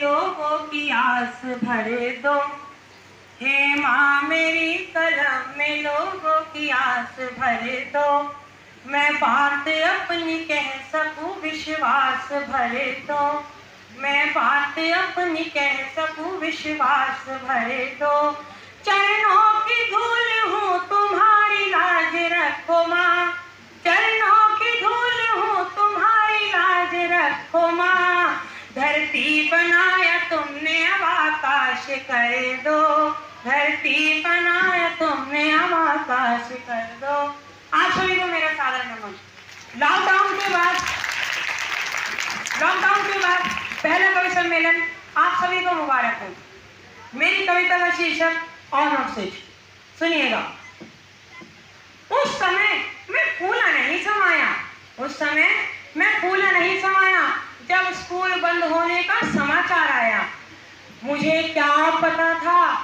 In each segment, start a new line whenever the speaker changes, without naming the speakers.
लोगों की आस भरे दो। हे माँ मेरी कलम में लोगों की आस भरे दो। मैं बात अपनी कह सकूं विश्वास भरे दो। मैं बात अपनी कह सकूं विश्वास भरे दो। चरणों की धूल हूँ तुम्हारी लाज रखो माँ। चरणों की धूल हूँ तुम्हारी लाज रखो माँ। धरती बनाया तुमने अब आकाश कर दो। धरती बनाया तुमने अब आकाश कर दो। आप सभी को मेरा सादर नमन। लॉकडाउन के बाद पहला कवि सम्मेलन आप सभी को मुबारक हो। मेरी कविता का शीर्षक और मैसेज सुनिएगा। उस समय मैं फूला नहीं समाया। उस समय मैं फूला नहीं समाया जब स्कूल बंद होने का समाचार आया। मुझे क्या पता था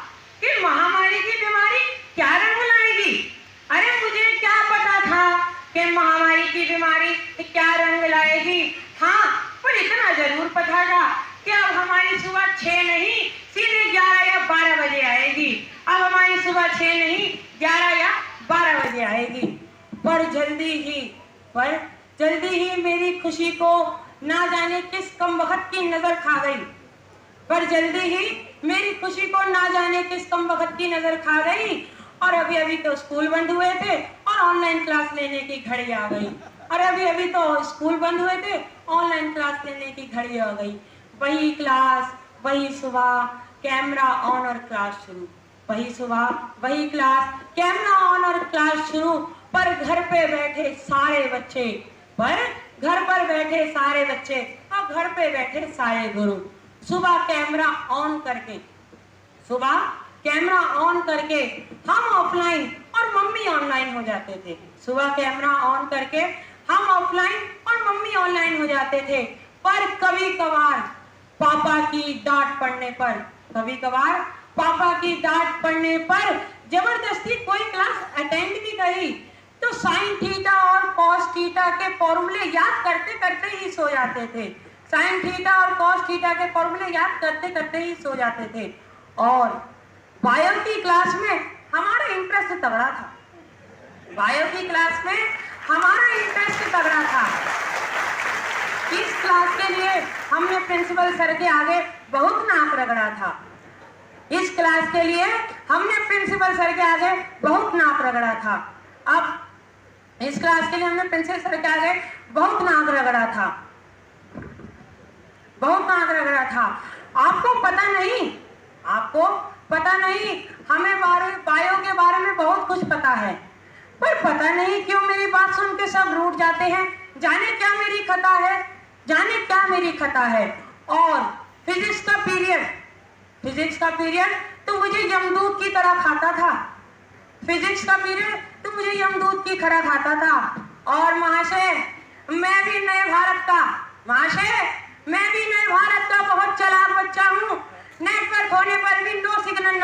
कि महामारी की बीमारी क्या रंग लाएगी। अरे मुझे क्या पता था कि महामारी की बीमारी क्या रंग लाएगी। हाँ, पर इतना जरूर पता था कि अब हमारी सुबह 6 नहीं सीधे 11 या 12 बजे आएगी। अब हमारी सुबह 6 नहीं 11 या 12 बजे आएगी। पर जल्दी ही मेरी खुशी को ना जाने किस कमबख्त की नजर खा गई। पर जल्दी ही मेरी खुशी को ना जाने किस कमबख्त की नजर खा गई। और अभी तो स्कूल बंद हुए थे और ऑनलाइन क्लास लेने की घड़ी आ गई। और अभी तो स्कूल बंद हुए थे, ऑनलाइन क्लास लेने की घड़ी आ गई। वही क्लास, वही सुबह, कैमरा ऑन और क्लास शुरू। वही सुबह, वही क्लास, कैमरा ऑन और क्लास शुरू। पर घर पे बैठे सारे बच्चे, घर पर बैठे सारे बच्चे और घर पे बैठे सारे गुरु। सुबह कैमरा ऑन करके हम ऑफलाइन और मम्मी ऑनलाइन हो जाते थे। सुबह कैमरा ऑन करके हम ऑफलाइन और मम्मी ऑनलाइन हो जाते थे। पर कभी कभार पापा की डांट पड़ने पर जबरदस्ती कोई क्लास अटेंड भी करी तो साइन थीटा और कॉस थीटा के फॉर्मूले याद करते करते ही सो जाते थे। साइन थीटा और कॉस थीटा के फॉर्मूले याद करते करते ही सो जाते थे। और बायो की क्लास में हमारा इंटरेस्ट तगड़ा था। इस क्लास के लिए हमने प्रिंसिपल सर के आगे बहुत नाक रगड़ा था। अब इस क्लास के लिए हमने प्रिंसिपल सर के आगे बहुत नाक रगड़ा था। आपको पता नहीं हमें बायो के बारे में बहुत कुछ पता है। पर पता नहीं क्यों मेरी बात सुन के सब रूठ जाते हैं। जाने क्या मेरी खता है। और फिजिक्स का पीरियड तो मुझे यमदूत की तरह खाता था। और महाशय मैं भी नए भारत का बहुत चालाक बच्चा हूँ। नेटवर्क होने पर भी नो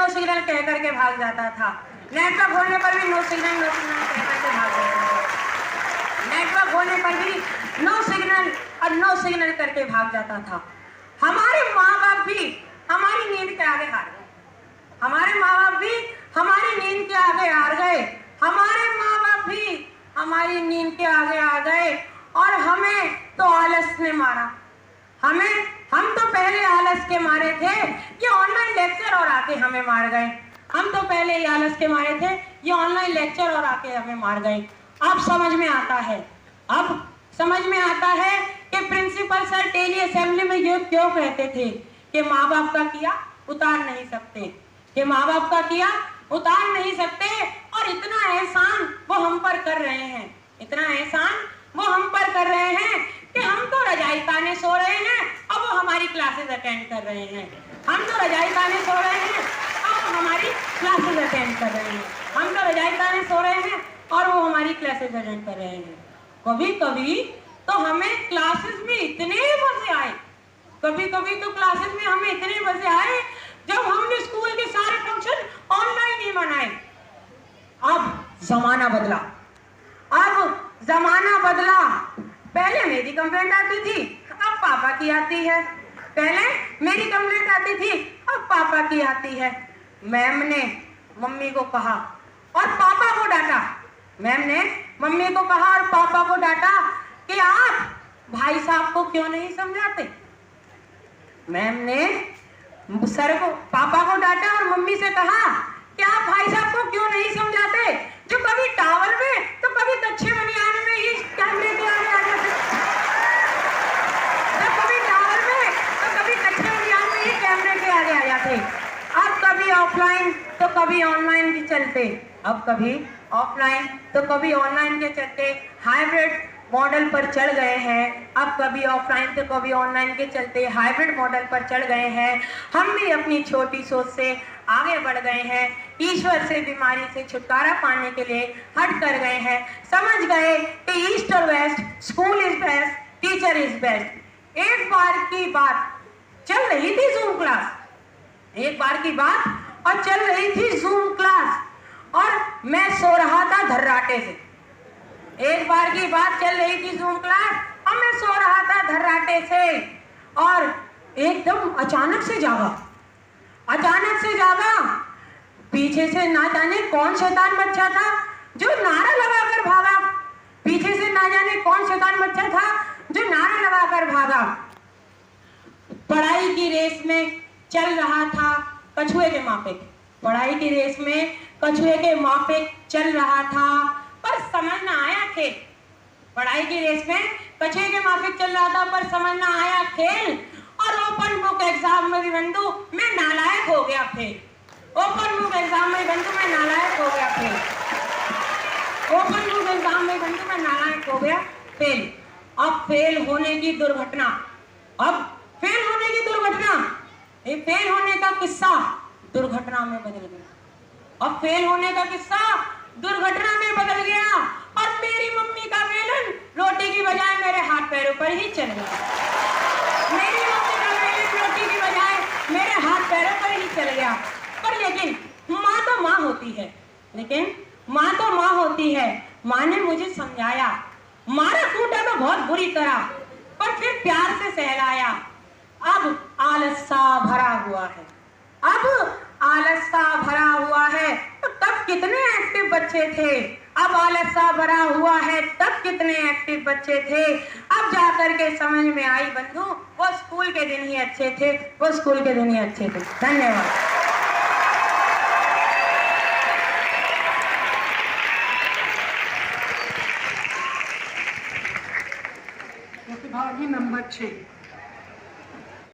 सिग्नल कह करके भाग जाता था। नेटवर्क होने पर भी नो सिग्नल करके भाग जाता था। हमारे माँ बाप भी हमारी नींद के आगे हार गए। हमारे माँ बाप भी हमारी नींद के आगे आ गए। और हमें तो आलस ने मारा। हम तो पहले आलस के मारे थे, ये ऑनलाइन लेक्चर और आके हमें मार गए। अब समझ में आता है कि प्रिंसिपल सर डेली असेंबली में ये क्यों कहते थे कि माँ बाप का किया उतार नहीं सकते। और इतना एहसान वो हम पर कर रहे हैं कि हम तो रजाई ताने सो रहे हैं अब वो हमारी क्लासेस अटेंड कर रहे हैं। कभी कभी तो हमें क्लासेस में इतने मजे आए जब हमने स्कूल के सारे फंक्शन ऑनलाइन ही मनाए। अब जमाना बदला। पहले मेरी कंप्लेंट आती थी, अब पापा की आती है। पहले मेरी कंप्लेंट आती थी, अब पापा की आती है। मैम ने मम्मी को कहा और पापा को डांटा। मैम ने मम्मी को कहा और पापा को डांटा कि आप भाई साहब को क्यों नहीं समझाते। मैम ने सर को, पापा को डांटा और मम्मी से कहा कि आप भाई साहब को क्यों नहीं समझाते, जो कभी टावल में तो कभी कच्चे बनियान में ही कैमरे के आगे आ जाते, तो कभी टावल में तो कभी कच्चे बनियान में ही कैमरे के आगे आ जाते। अब कभी ऑफलाइन तो कभी ऑनलाइन के चलते, अब कभी ऑफलाइन तो कभी ऑनलाइन के चलते हाइब्रिड मॉडल पर चढ़ गए हैं। अब कभी ऑफलाइन तो कभी ऑनलाइन के चलते हाइब्रिड मॉडल पर चढ़ गए हैं। हम भी अपनी छोटी सोच से आगे बढ़ गए हैं। ईश्वर से बीमारी से छुटकारा पाने के लिए हट कर गए हैं। समझ गए कि ईस्ट और west, school is best, teacher is best. एक बार की बात चल रही थी जूम क्लास, एक बार की बात और चल रही थी जूम क्लास, और मैं सो रहा था धर्राटे से। एक बार की बात चल रही थी जूम क्लास और मैं सो रहा था धर्राटे से, और एकदम अचानक से जागा, अचानक से जागा। पीछे से ना जाने कौन शैतान बच्चा था जो नारा लगाकर भागा, पीछे से ना जाने कौन शैतान बच्चा था जो नारा लगाकर भागा। पढ़ाई की रेस में चल रहा था कछुए के माफिक, पढ़ाई की रेस में कछुए के माफिक चल रहा था, पर समझ ना आया खेल। पढ़ाई की रेस में कछुए के माफिक चल रहा था पर समझ ना आया खेल, और ओपन बुक एग्जाम में भी बंधु मैं नालायक हो गया फेल। ओपन बुक एग्जाम में बंधु मैं नालायक हो गया फेल। ओपन बुक एग्जाम में बंधु मैं नालायक हो गया फेल। अब फेल होने की दुर्घटना, अब फेल होने की दुर्घटना, ये फेल होने का किस्सा दुर्घटना में बदल गया। अब फेल होने का किस्सा दुर्घटना में बदल गया, और मेरी मम्मी का बेलन रोटी की बजाय मेरे हाथ पैरों पर ही चल गया। मेरी मम्मी का बेलन रोटी की बजाय मेरे हाथ पैरों पर ही चल गया। पर लेकिन माँ तो माँ होती है, लेकिन माँ तो माँ होती है। माँ ने मुझे समझाया, मारा कूटा तो बहुत बुरी तरह, पर फिर प्यार से सहलाया। अब आलस सा भरा हुआ है, अब आलस सा भरा हुआ है। तो तब कितने एक्टिव बच्चे थे, अब आलस सा भरा हुआ है, तब कितने एक्टिव बच्चे थे। अब जाकर के समझ में आई बंधु, वो स्कूल के दिन ही अच्छे थे, वो स्कूल के दिन ही अच्छे थे। धन्यवाद।
प्रतिभागी नंबर 6।